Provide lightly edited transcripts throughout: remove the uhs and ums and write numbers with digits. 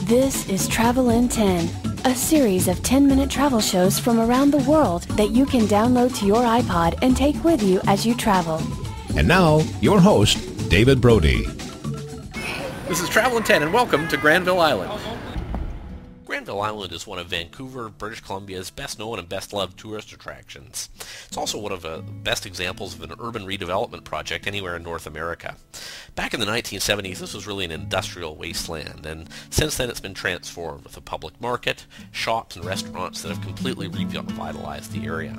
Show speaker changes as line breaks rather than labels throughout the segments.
This is Travel in 10, a series of 10-minute travel shows from around the world that you can download to your iPod and take with you as you travel.
And now, your host, David Brody.
This is Travel in 10, and welcome to Granville Island. Granville Island is one of Vancouver, British Columbia's best-known and best-loved tourist attractions. It's also one of the best examples of an urban redevelopment project anywhere in North America. Back in the 1970s, this was really an industrial wasteland, and since then it's been transformed with a public market, shops, and restaurants that have completely revitalized the area.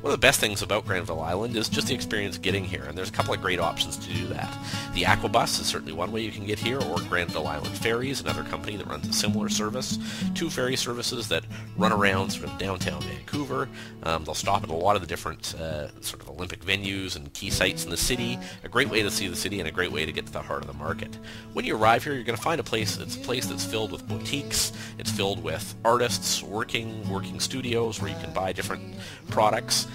One of the best things about Granville Island is just the experience getting here, and there's a couple of great options to do that. The Aquabus is certainly one way you can get here, or Granville Island Ferries, another company that runs a similar service. Two ferry services that run around sort of downtown Vancouver. They'll stop at a lot of the different sort of Olympic venues and key sites in the city. A great way to see the city and a great way to get to the heart of the market. When you arrive here, you're going to find it's a place that's filled with boutiques. It's filled with artists, working studios where you can buy different products.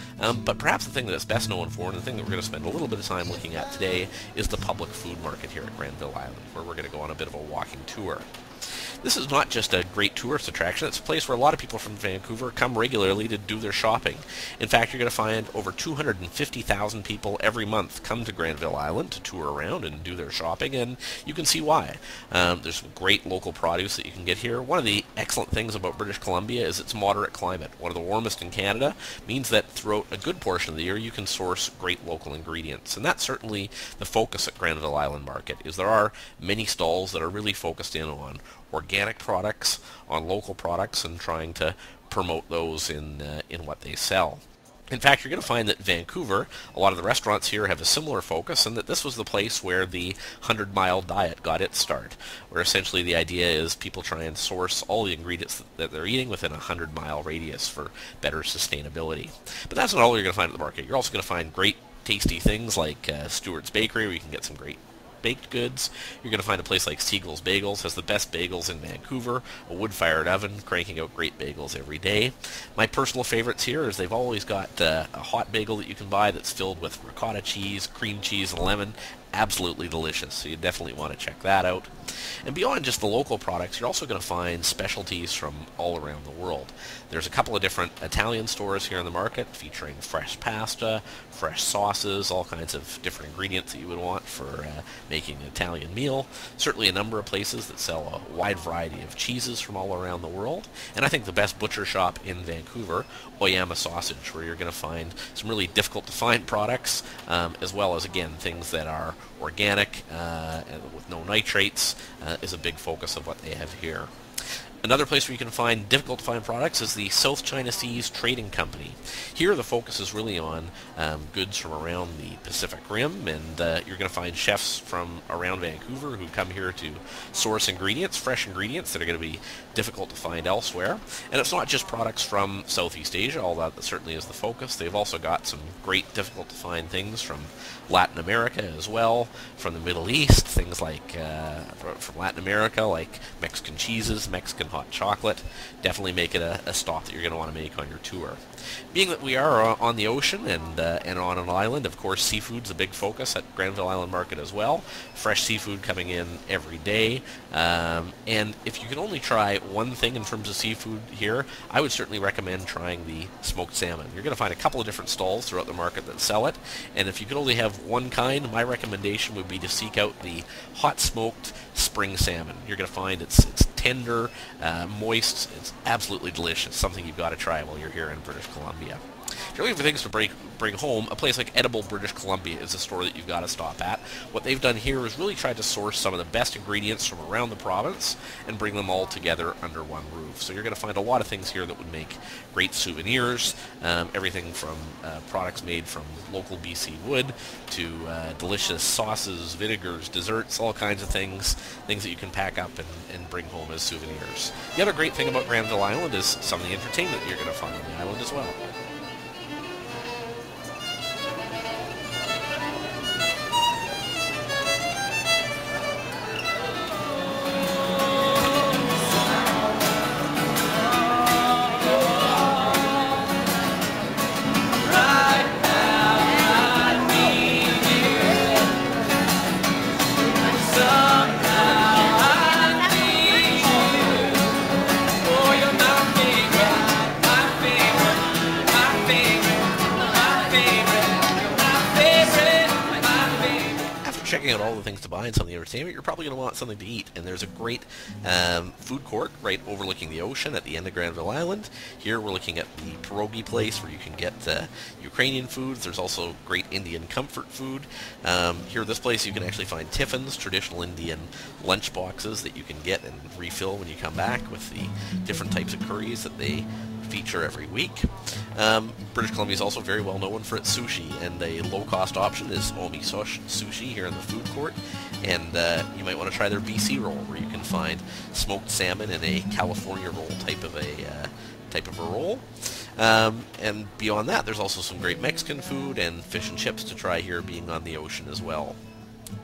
But perhaps the thing that it's best known for, and the thing that we're going to spend a little bit of time looking at today, is the public food market here at Granville Island, where we're going to go on a bit of a walking tour. This is not just a great tourist attraction, it's a place where a lot of people from Vancouver come regularly to do their shopping. In fact, you're going to find over 250,000 people every month come to Granville Island to tour around and do their shopping, and you can see why. There's some great local produce that you can get here. One of the excellent things about British Columbia is its moderate climate. One of the warmest in Canada means that throughout a good portion of the year you can source great local ingredients, and that's certainly the focus at Granville Island Market. There are many stalls that are really focused in on organic products, on local products, and trying to promote those in what they sell. In fact, you're going to find that Vancouver, a lot of the restaurants here have a similar focus, and that this was the place where the 100-mile diet got its start, where essentially the idea is people try and source all the ingredients that they're eating within a 100-mile radius for better sustainability. But that's not all you're going to find at the market. You're also going to find great tasty things like Stewart's Bakery, where you can get some great baked goods. You're going to find a place like Siegel's Bagels, has the best bagels in Vancouver, a wood-fired oven, cranking out great bagels every day. My personal favorites here is they've always got a hot bagel that you can buy that's filled with ricotta cheese, cream cheese, and lemon. Absolutely delicious, so you definitely want to check that out. And beyond just the local products, you're also going to find specialties from all around the world. There's a couple of different Italian stores here in the market featuring fresh pasta, fresh sauces, all kinds of different ingredients that you would want for making an Italian meal. Certainly a number of places that sell a wide variety of cheeses from all around the world. And I think the best butcher shop in Vancouver, Oyama Sausage, where you're going to find some really difficult to find products, as well as, again, things that are organic with no nitrates, is a big focus of what they have here. Another place where you can find difficult to find products is the South China Seas Trading Company. Here the focus is really on goods from around the Pacific Rim, and you're going to find chefs from around Vancouver who come here to source ingredients, fresh ingredients that are going to be difficult to find elsewhere. And it's not just products from Southeast Asia, although that certainly is the focus. They've also got some great difficult to find things from Latin America as well, from the Middle East, things like from Latin America, like Mexican cheeses, Mexican hot chocolate. Definitely make it a stop that you're going to want to make on your tour. Being that we are on the ocean and on an island, of course, seafood's a big focus at Granville Island Market as well. Fresh seafood coming in every day. And if you can only try one thing in terms of seafood here, I would certainly recommend trying the smoked salmon. You're going to find a couple of different stalls throughout the market that sell it, and if you could only have one kind, my recommendation would be to seek out the hot smoked spring salmon. You're going to find it's tender, moist, it's absolutely delicious, something you've got to try while you're here in British Columbia. If you're looking for things to bring home, a place like Edible British Columbia is a store that you've got to stop at. What they've done here is really tried to source some of the best ingredients from around the province and bring them all together under one roof. So you're going to find a lot of things here that would make great souvenirs, everything from products made from local BC wood to delicious sauces, vinegars, desserts, all kinds of things that you can pack up and bring home as souvenirs. The other great thing about Granville Island is some of the entertainment that you're going to find on the island as well. all the things to buy and some of the entertainment, you're probably going to want something to eat. And there's a great food court right overlooking the ocean at the end of Granville Island. Here we're looking at the pierogi place where you can get Ukrainian foods. There's also great Indian comfort food. Here at this place you can actually find tiffins, traditional Indian lunch boxes that you can get and refill when you come back with the different types of curries that they feature every week. British Columbia is also very well known for its sushi, and a low-cost option is sushi here in the food court. And you might want to try their BC roll, where you can find smoked salmon in a California roll type of a roll. And beyond that, there's also some great Mexican food and fish and chips to try here, being on the ocean as well.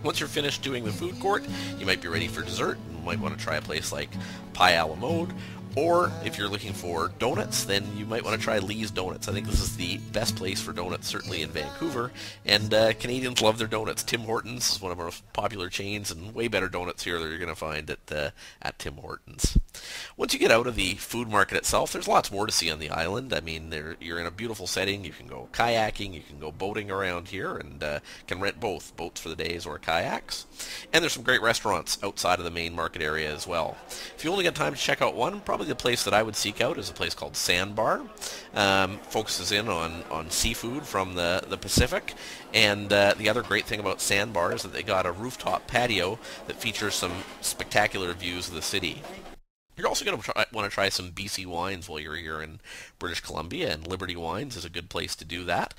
Once you're finished doing the food court, you might be ready for dessert. You might want to try a place like Pie a la Mode. Or if you're looking for donuts, then you might want to try Lee's Donuts. I think this is the best place for donuts, certainly in Vancouver. And Canadians love their donuts. Tim Hortons is one of our most popular chains, and way better donuts here that you're going to find at Tim Hortons. Once you get out of the food market itself, there's lots more to see on the island. I mean, you're in a beautiful setting. You can go kayaking, you can go boating around here, and can rent both, boats for the days or kayaks. And there's some great restaurants outside of the main market area as well. If you only get time to check out one, probably the place that I would seek out is a place called Sandbar. Focuses in on seafood from the Pacific. And the other great thing about Sandbar is that they got a rooftop patio that features some spectacular views of the city. You're also going to want to try some BC wines while you're here in British Columbia, and Liberty Wines is a good place to do that.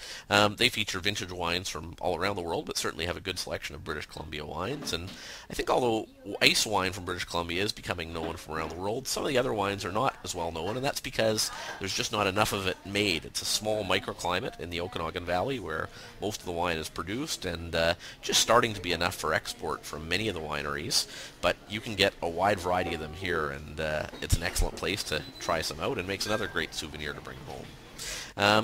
They feature vintage wines from all around the world, but certainly have a good selection of British Columbia wines. And I think although ice wine from British Columbia is becoming known from around the world, some of the other wines are not as well known, and that's because there's just not enough of it made. It's a small microclimate in the Okanagan Valley where most of the wine is produced, and just starting to be enough for export from many of the wineries. But you can get a wide variety of them here, and it's an excellent place to try some out, and makes another great souvenir to bring home.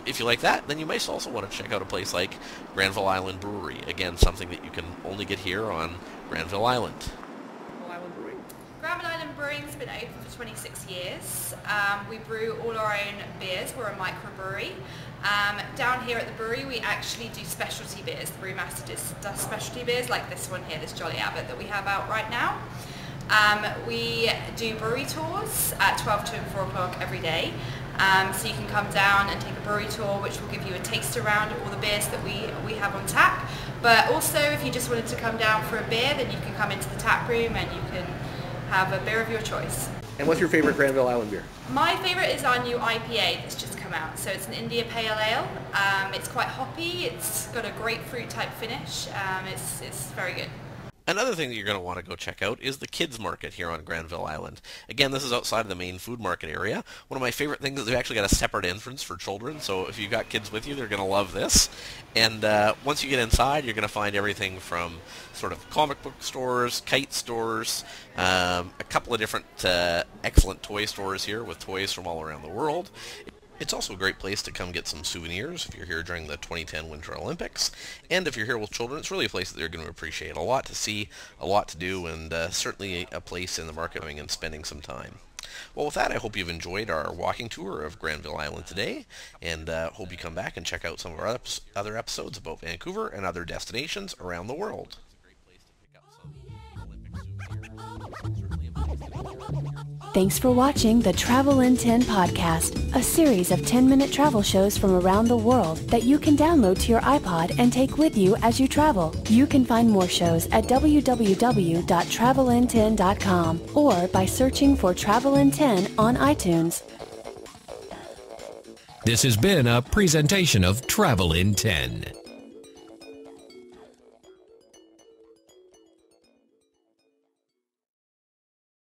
If you like that, then you might also want to check out a place like Granville Island Brewery. Again, something that you can only get here on Granville Island.
Granville Island Brewing's been open for 26 years. We brew all our own beers. We're a microbrewery. Down here at the brewery we actually do specialty beers. The brewmaster does specialty beers like this one here, this Jolly Abbot that we have out right now. We do brewery tours at 12 to 4 o'clock every day. So you can come down and take a brewery tour, which will give you a taste around of all the beers that we have on tap. But also if you just wanted to come down for a beer, then you can come into the tap room and you can have a beer of your choice.
And what's your favorite Granville Island beer?
My favorite is our new IPA that's just come out. So it's an India Pale Ale. It's quite hoppy. It's got a grapefruit type finish. It's very good.
Another thing that you're going to want to go check out is the kids market here on Granville Island. Again, this is outside of the main food market area. One of my favorite things is they've actually got a separate entrance for children, so if you've got kids with you, they're going to love this. And once you get inside, you're going to find everything from sort of comic book stores, kite stores, a couple of different excellent toy stores here with toys from all around the world. It's also a great place to come get some souvenirs if you're here during the 2010 Winter Olympics. And if you're here with children, it's really a place that they're going to appreciate. A lot to see, a lot to do, and certainly a place in the market going and spending some time. Well, with that, I hope you've enjoyed our walking tour of Granville Island today, and hope you come back and check out some of our other episodes about Vancouver and other destinations around the world.
Thanks for watching the Travel in 10 podcast, a series of 10-minute travel shows from around the world that you can download to your iPod and take with you as you travel. You can find more shows at www.travelin10.com or by searching for Travel in 10 on iTunes.
This has been a presentation of Travel in 10.